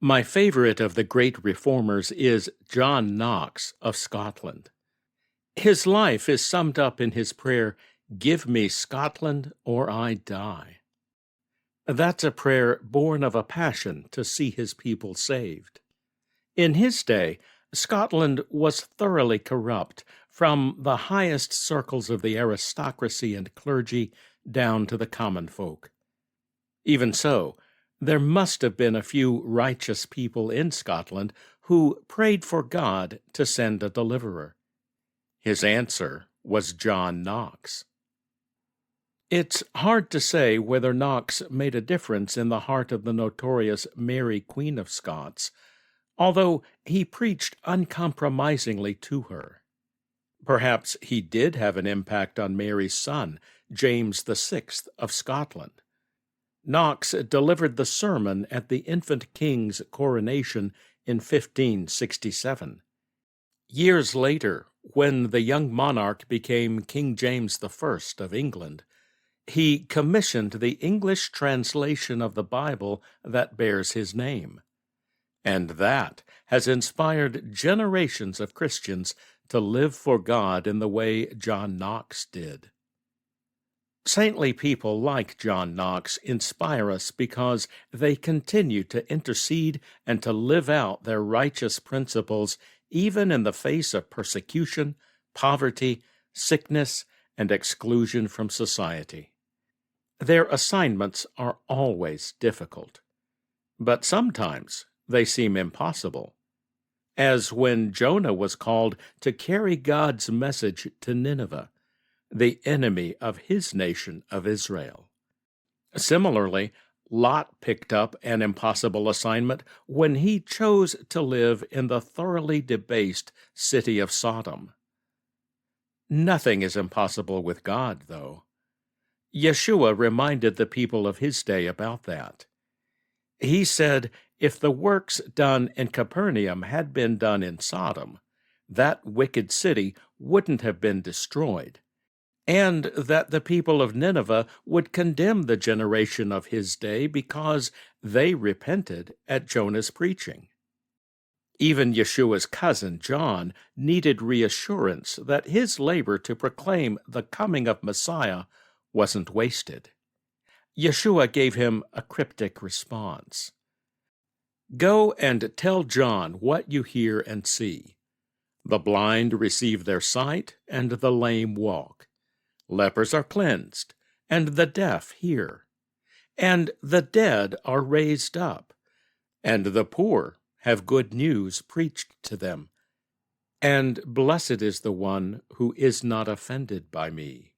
My favorite of the great reformers is John Knox of Scotland. His life is summed up in his prayer, "Give me Scotland or I die." That's a prayer born of a passion to see his people saved. In his day, Scotland was thoroughly corrupt, from the highest circles of the aristocracy and clergy down to the common folk. Even so, there must have been a few righteous people in Scotland who prayed for God to send a deliverer. His answer was John Knox. It's hard to say whether Knox made a difference in the heart of the notorious Mary, Queen of Scots, although he preached uncompromisingly to her. Perhaps he did have an impact on Mary's son, James VI of Scotland. Knox delivered the sermon at the infant king's coronation in 1567. Years later, when the young monarch became King James I of England, he commissioned the English translation of the Bible that bears his name. And that has inspired generations of Christians to live for God in the way John Knox did. Saintly people like John Knox inspire us because they continue to intercede and to live out their righteous principles even in the face of persecution, poverty, sickness, and exclusion from society. Their assignments are always difficult, but sometimes they seem impossible, as when Jonah was called to carry God's message to Nineveh, the enemy of his nation of Israel. Similarly, Lot picked up an impossible assignment when he chose to live in the thoroughly debased city of Sodom. Nothing is impossible with God, though. Yeshua reminded the people of his day about that. He said, if the works done in Capernaum had been done in Sodom, that wicked city wouldn't have been destroyed, and that the people of Nineveh would condemn the generation of his day because they repented at Jonah's preaching. Even Yeshua's cousin John needed reassurance that his labor to proclaim the coming of Messiah wasn't wasted. Yeshua gave him a cryptic response. Go and tell John what you hear and see. The blind receive their sight, and the lame walk. Lepers are cleansed, and the deaf hear. And the dead are raised up, and the poor have good news preached to them. And blessed is the one who is not offended by me.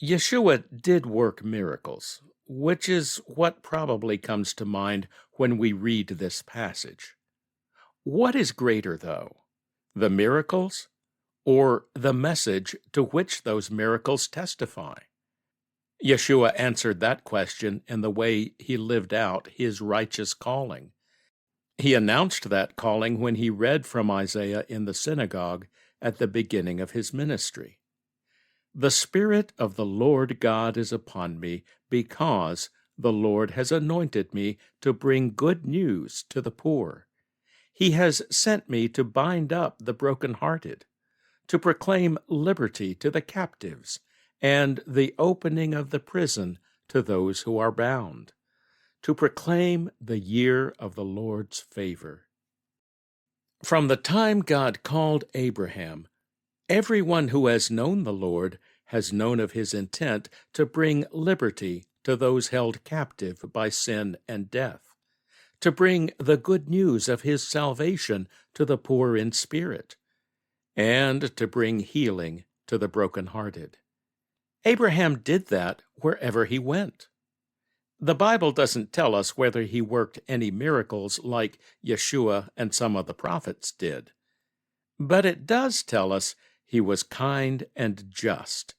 Yeshua did work miracles, which is what probably comes to mind when we read this passage. What is greater, though, the miracles or the message to which those miracles testify? Yeshua answered that question in the way he lived out his righteous calling. He announced that calling when he read from Isaiah in the synagogue at the beginning of his ministry. The Spirit of the Lord God is upon me, because the Lord has anointed me to bring good news to the poor. He has sent me to bind up the brokenhearted, to proclaim liberty to the captives, and the opening of the prison to those who are bound, to proclaim the year of the Lord's favor. From the time God called Abraham, everyone who has known the Lord has known of his intent to bring liberty to those held captive by sin and death, to bring the good news of his salvation to the poor in spirit, and to bring healing to the brokenhearted. Abraham did that wherever he went. The Bible doesn't tell us whether he worked any miracles like Yeshua and some of the prophets did, but it does tell us he was kind and just,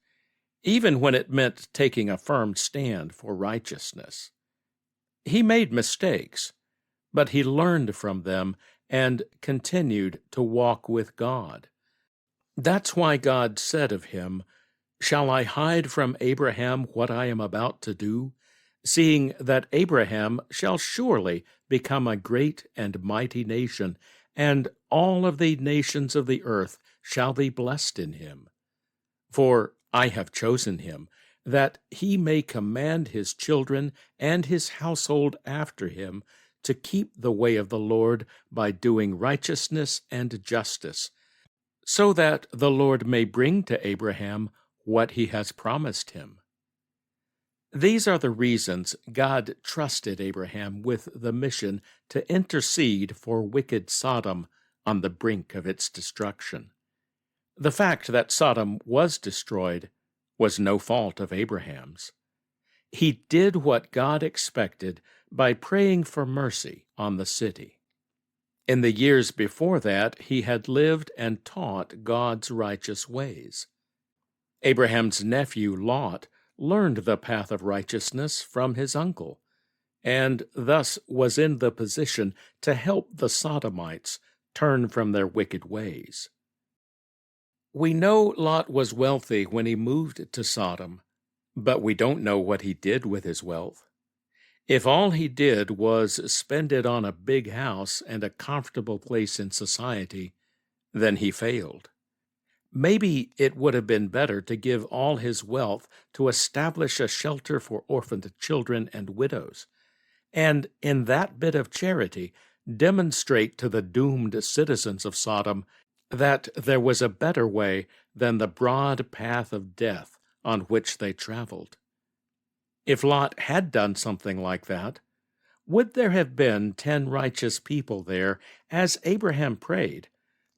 even when it meant taking a firm stand for righteousness. He made mistakes, but he learned from them and continued to walk with God. That's why God said of him, "Shall I hide from Abraham what I am about to do? seeing that Abraham shall surely become a great and mighty nation, and all of the nations of the earth shall be blessed in him. For I have chosen him, that he may command his children and his household after him to keep the way of the Lord by doing righteousness and justice, so that the Lord may bring to Abraham what he has promised him. These are the reasons God trusted Abraham with the mission to intercede for wicked Sodom on the brink of its destruction. The fact that Sodom was destroyed was no fault of Abraham's. He did what God expected by praying for mercy on the city. In the years before that, he had lived and taught God's righteous ways. Abraham's nephew Lot learned the path of righteousness from his uncle, and thus was in the position to help the Sodomites turn from their wicked ways. We know Lot was wealthy when he moved to Sodom, but we don't know what he did with his wealth. If all he did was spend it on a big house and a comfortable place in society, then he failed. Maybe it would have been better to give all his wealth to establish a shelter for orphaned children and widows, and in that bit of charity demonstrate to the doomed citizens of Sodom that there was a better way than the broad path of death on which they traveled. If Lot had done something like that, would there have been 10 righteous people there, as Abraham prayed,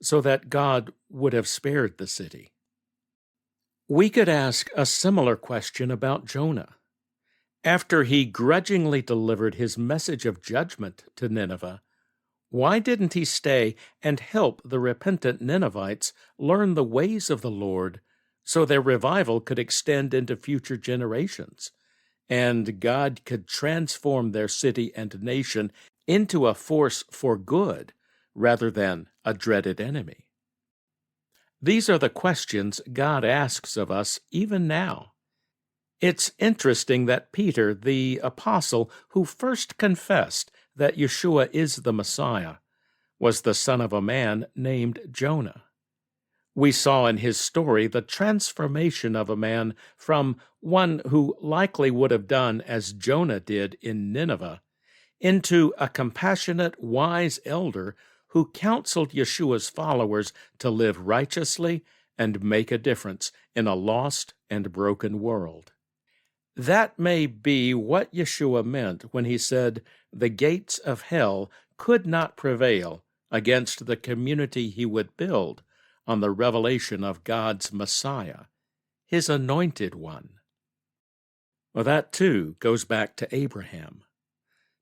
so that God would have spared the city? We could ask a similar question about Jonah. After he grudgingly delivered his message of judgment to Nineveh, why didn't he stay and help the repentant Ninevites learn the ways of the Lord so their revival could extend into future generations, and God could transform their city and nation into a force for good rather than a dreaded enemy? These are the questions God asks of us even now. It's interesting that Peter, the apostle who first confessed that Yeshua is the Messiah, was the son of a man named Jonah. We saw in his story the transformation of a man from one who likely would have done as Jonah did in Nineveh into a compassionate, wise elder who counseled Yeshua's followers to live righteously and make a difference in a lost and broken world. That may be what Yeshua meant when he said the gates of hell could not prevail against the community he would build on the revelation of God's Messiah, his anointed one. Well, that too goes back to Abraham.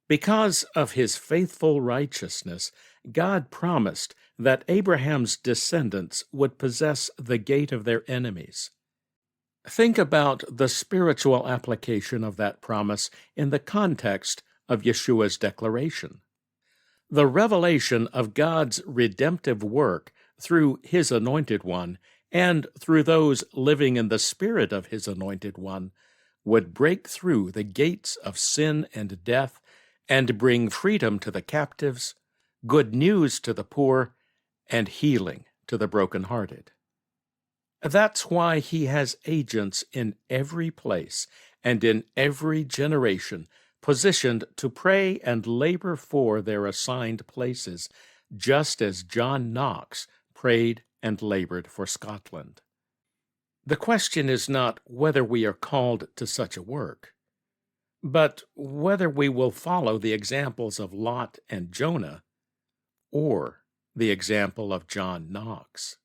Because of his faithful righteousness, God promised that Abraham's descendants would possess the gate of their enemies. Think about the spiritual application of that promise in the context of Yeshua's declaration. The revelation of God's redemptive work through his anointed one and through those living in the spirit of his anointed one would break through the gates of sin and death and bring freedom to the captives, good news to the poor, and healing to the brokenhearted. That's why he has agents in every place and in every generation positioned to pray and labor for their assigned places, just as John Knox prayed and labored for Scotland. The question is not whether we are called to such a work, but whether we will follow the examples of Lot and Jonah or the example of John Knox.